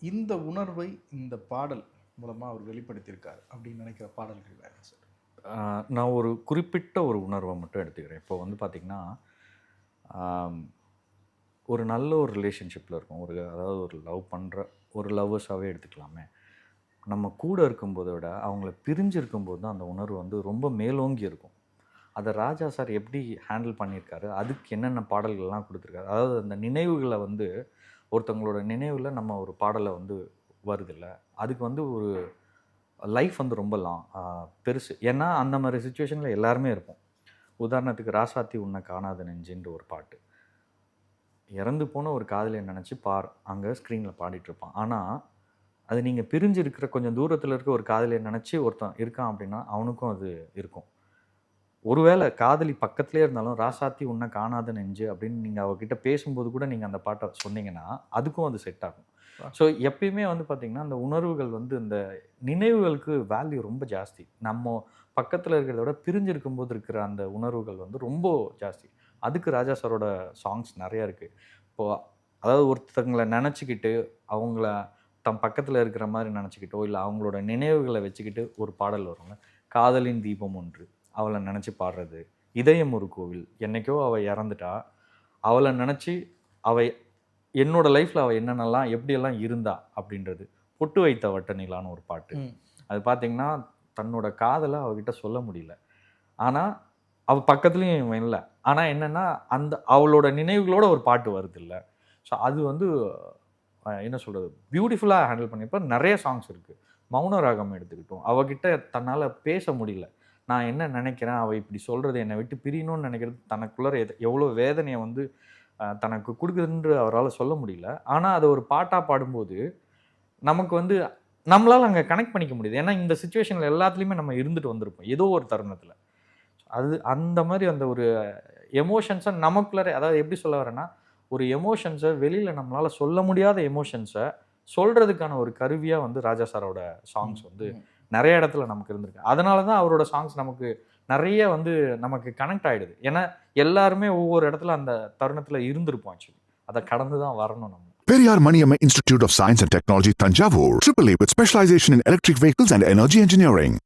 இந்த உணர்வை இந்த பாடல் மூலமாக அவர் வெளிப்படுத்தியிருக்கார் அப்படின்னு நினைக்கிற பாடல்கள் வேறு சார்? நான் ஒரு குறிப்பிட்ட ஒரு உணர்வை மட்டும் எடுத்துக்கிறேன். இப்போ வந்து பார்த்திங்கன்னா, ஒரு நல்ல ஒரு ரிலேஷன்ஷிப்பில் இருக்கும். அதாவது ஒரு லவ் பண்ணுற ஒரு லவ்வர்ஸாகவே எடுத்துக்கலாமே. நம்ம கூட இருக்கும்போதை விட அவங்கள பிரிஞ்சு இருக்கும்போது தான் அந்த உணர்வு வந்து ரொம்ப மேலோங்கி இருக்கும். அதை ராஜா சார் எப்படி ஹேண்டில் பண்ணியிருக்காரு, அதுக்கு என்னென்ன பாடல்கள்லாம் கொடுத்துருக்காரு. அதாவது அந்த நினைவுகளை வந்து ஒருத்தவங்களோட நினைவில் நம்ம ஒரு பாடலை வந்து வருதில்ல, அதுக்கு வந்து ஒரு லைஃப் வந்து ரொம்ப பெருசு. ஏன்னா அந்த மாதிரி சுச்சுவேஷனில் எல்லாருமே இருப்போம். உதாரணத்துக்கு ராசாத்தி உன்னை காணாத நெஞ்சுன்ற ஒரு பாட்டு, இறந்து போன ஒரு காதலியை நினச்சி அங்கே ஸ்க்ரீனில் பாடிட்டுருப்பான். ஆனால் அது நீங்கள் பிரிஞ்சு இருக்கிற கொஞ்சம் தூரத்தில் இருக்க ஒரு காதலியை நினச்சி ஒருத்தன் இருக்கான் அப்படின்னா அவனுக்கும் அது இருக்கும். ஒருவேளை காதலி பக்கத்துலேயே இருந்தாலும் ராசாத்தி உன்னை காணாத நெஞ்சு அப்படின்னு நீங்கள் அவகிட்ட பேசும்போது கூட நீங்கள் அந்த பாட்டை சொன்னீங்கன்னா அதுக்கும் அது செட் ஆகும். ஸோ எப்பயுமே வந்து பார்த்திங்கன்னா அந்த உணர்வுகள் வந்து இந்த நினைவுகளுக்கு வேல்யூ ரொம்ப ஜாஸ்தி. நம்ம பக்கத்தில் இருக்கிறத விட பிரிஞ்சு இருக்கும்போது இருக்கிற அந்த உணர்வுகள் வந்து ரொம்ப ஜாஸ்தி. அதுக்கு ராஜா சாரோட சாங்ஸ் நிறையா இருக்குது. இப்போது அதாவது ஒருத்தங்களை நினச்சிக்கிட்டு அவங்கள தம் பக்கத்தில் இருக்கிற மாதிரி நினச்சிக்கிட்டோ இல்லை அவங்களோட நினைவுகளை வச்சுக்கிட்டு ஒரு பாடல் வருங்க. காதலின் தீபம் ஒன்று, அவளை நினச்சி பாடுறது. இதயம் ஒரு கோவில், என்றைக்கோ அவள் இறந்துட்டா, அவளை நினச்சி என்னோடய லைஃப்பில் அவள் என்னென்னலாம் எப்படியெல்லாம் இருந்தா அப்படின்றது. பொட்டு வைத்த வட்ட நிலான்னு ஒரு பாட்டு. அது பார்த்திங்கன்னா தன்னோட காதலை அவகிட்ட சொல்ல முடியல, ஆனால் அவள் பக்கத்துலேயும் இல்லை. ஆனால் என்னென்னா அந்த அவளோட நினைவுகளோட ஒரு பாட்டு வருது இல்லை. ஸோ அது வந்து என்ன சொல்கிறது, பியூட்டிஃபுல்லாக ஹேண்டில் பண்ணிப்போ நிறைய சாங்ஸ் இருக்குது. மௌன ராகம் எடுத்துக்கிட்டோம், அவகிட்ட தன்னால் பேச முடியல, நான் என்ன நினைக்கிறேன், அவள் இப்படி சொல்கிறது என்னை விட்டு பிரியணும்னு நினைக்கிறது தனக்குள்ளே எவ்வளோ வேதனையை வந்து தனக்கு கொடுக்குதுன்று அவரால் சொல்ல முடியல. ஆனால் அதை ஒரு பாட்டாக பாடும்போது நமக்கு வந்து நம்மளால் அங்கே கனெக்ட் பண்ணிக்க முடியுது. ஏன்னா இந்த சுச்சுவேஷனில் எல்லாத்துலேயுமே நம்ம இருந்துட்டு வந்திருப்போம் ஏதோ ஒரு தருணத்தில். அது அந்த மாதிரி அந்த ஒரு எமோஷன்ஸை நமக்குள்ளே, அதாவது எப்படி சொல்ல வரேன்னா, ஒரு எமோஷன்ஸை வெளியில் நம்மளால் சொல்ல முடியாத எமோஷன்ஸை சொல்கிறதுக்கான ஒரு கருவியாக வந்து ராஜா சாரோட சாங்ஸ் வந்து நிறைய இடத்துல நமக்கு இருந்திருக்கு. அதனால தான் அவரோட சாங்ஸ் நமக்கு நிறைய வந்து நமக்கு கனெக்ட் ஆகிடுது. ஏன்னா எல்லாருமே ஒவ்வொரு இடத்துல அந்த தருணத்தில் இருந்திருப்போம். ஆக்சுவலி அதை கடந்து தான் வரணும் நம்ம. Periyar Maniamma Institute of Science and Technology, Tanjavur, AAA with specialization in electric vehicles and energy engineering.